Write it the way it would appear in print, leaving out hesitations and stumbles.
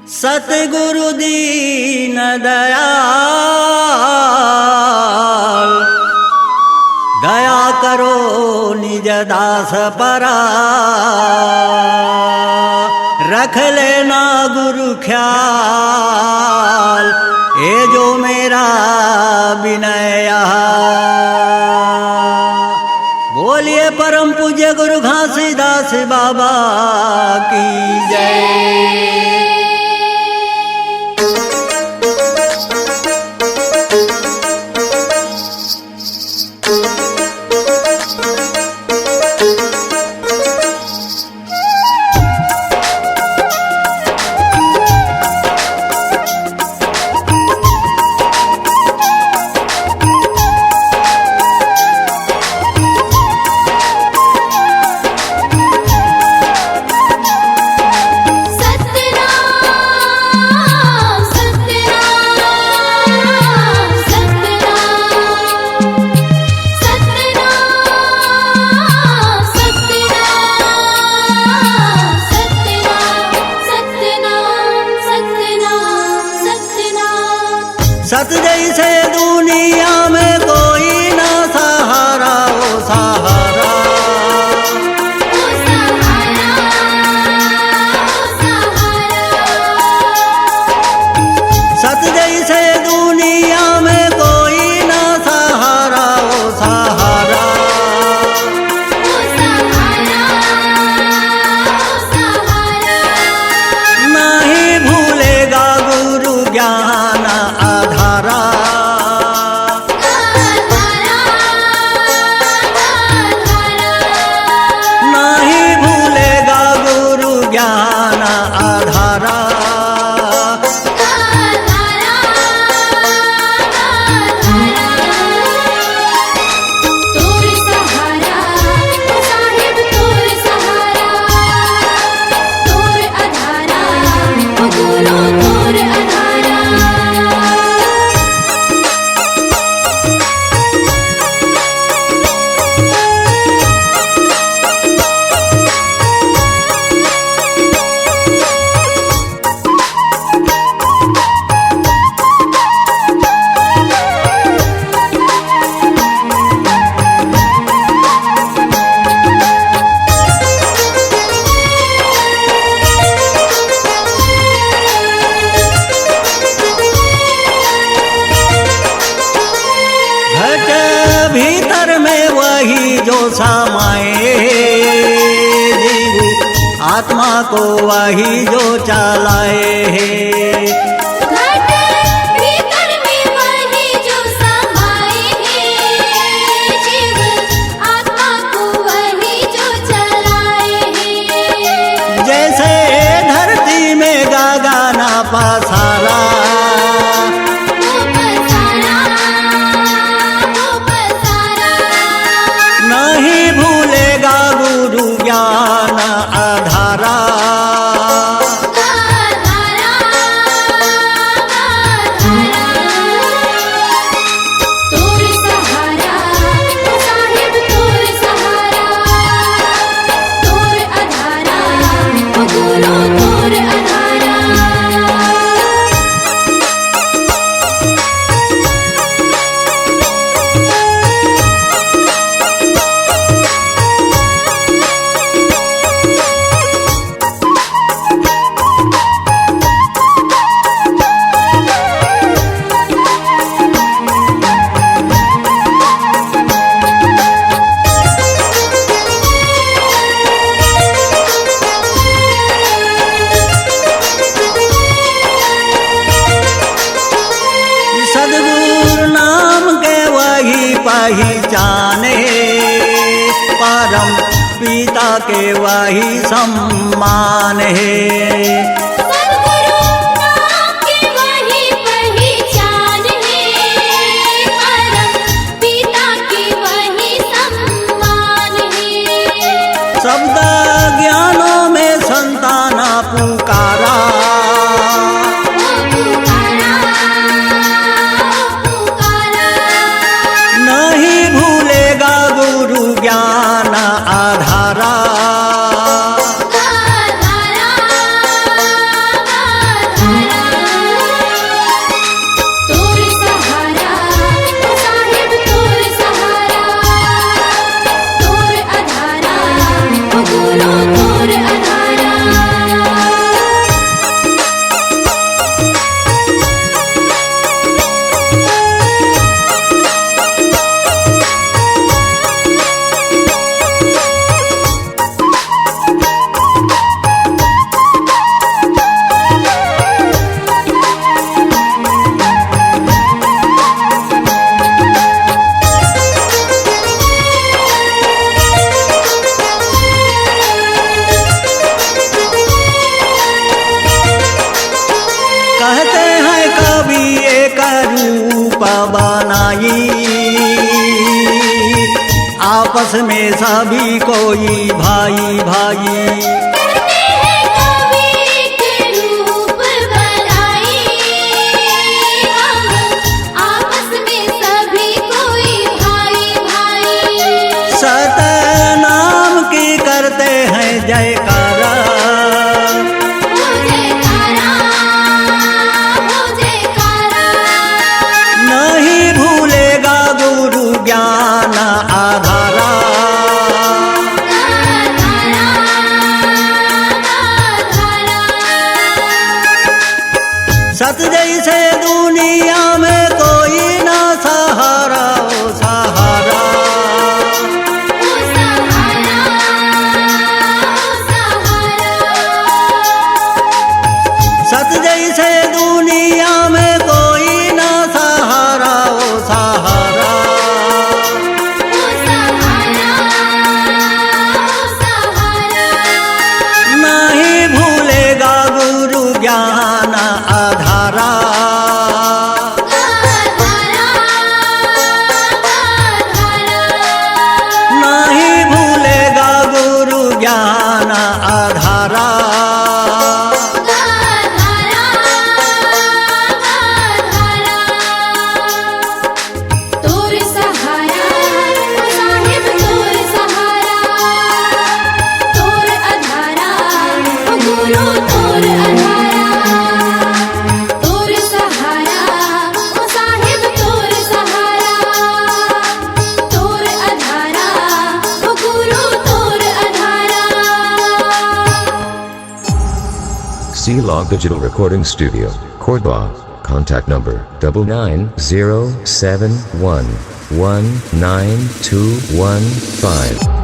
सतगुरु दीन दयाल, दया करो निज दास परा। रख लेना गुरु ख्याल, ये जो मेरा विनय। बोलिए परम पूज्य गुरु घासीदास बाबा की जय। सत जैसे दुनिया में कोई ना सहारा, ओ सहारा, ओ सहारा, ओ सहारा। सत जैसे दुनिया में कोई ना सहारा, ओ सहारा। ओ सहारा, ओ सहारा। नहीं भूलेगा गुरु ज्ञान आधारा, नहीं भूलेगा गुरु ज्ञान आधारा। तोर सहारा साहिब, तोर सहारा, तोर आधारा, ओ गुरु तोर आधारा। घट भीतर में वही जो समाए, जीव आत्मा को वही जो चलाए। घट भीतर में वही जो समाए हैं, जीव आत्मा को वही जो चलाए हैं। जैसे धरती में गगना पसारा, वो पसारा, वो पसारा। नहीं भूलेगा गुरु ज्ञान आधारा। आधारा, आधारा। तोर सहारा साहिब, तोर सहारा, तोर आधारा, ओ गुरु तोर आधारा। सद्गुरु नाम के वही पहचाने, परम पिता के वही सम्मान है। सद्गुरु नाम के वही पहचान है, परम पिता की वही सम्मान है। शब्द ज्ञानों में संताना पुकारा, ओ पुकारा, ओ पुकारा। नहीं भूलेगा गुरु ज्ञान आधारा। आधारा, एक रूप बनाई, आपस में सभी कोई भाई भाई। करते हैं कवि के रूप बनाई, हम आपस में सभी कोई भाई भाई। सतनाम की करते हैं जयकारा, हो जयकारा, हो जयकारा। नहीं भूलेगा गुरु ज्ञान आधारा। सत जैसे दुनिया में कोई ना सहारा, ओ सहारा। ओ सहारा, ओ सहारा। सत जैसे दुनिया में कोई ना सहारा, ओ सहारा। ओ सहारा, ओ सहारा। नहीं भूलेगा गुरु ज्ञान आधारा। नहीं भूलेगा गुरु ज्ञान आधारा। तोर सहारा साहिब, तोर सहारा, तोर अधारा गुरु, तोर अधारा। तोर सहारा साहिब, तोर सहारा, तोर अधारा गुरु, तोर अधारा। C-Log Digital Recording Studio, Cordoba. Contact number 99071192115.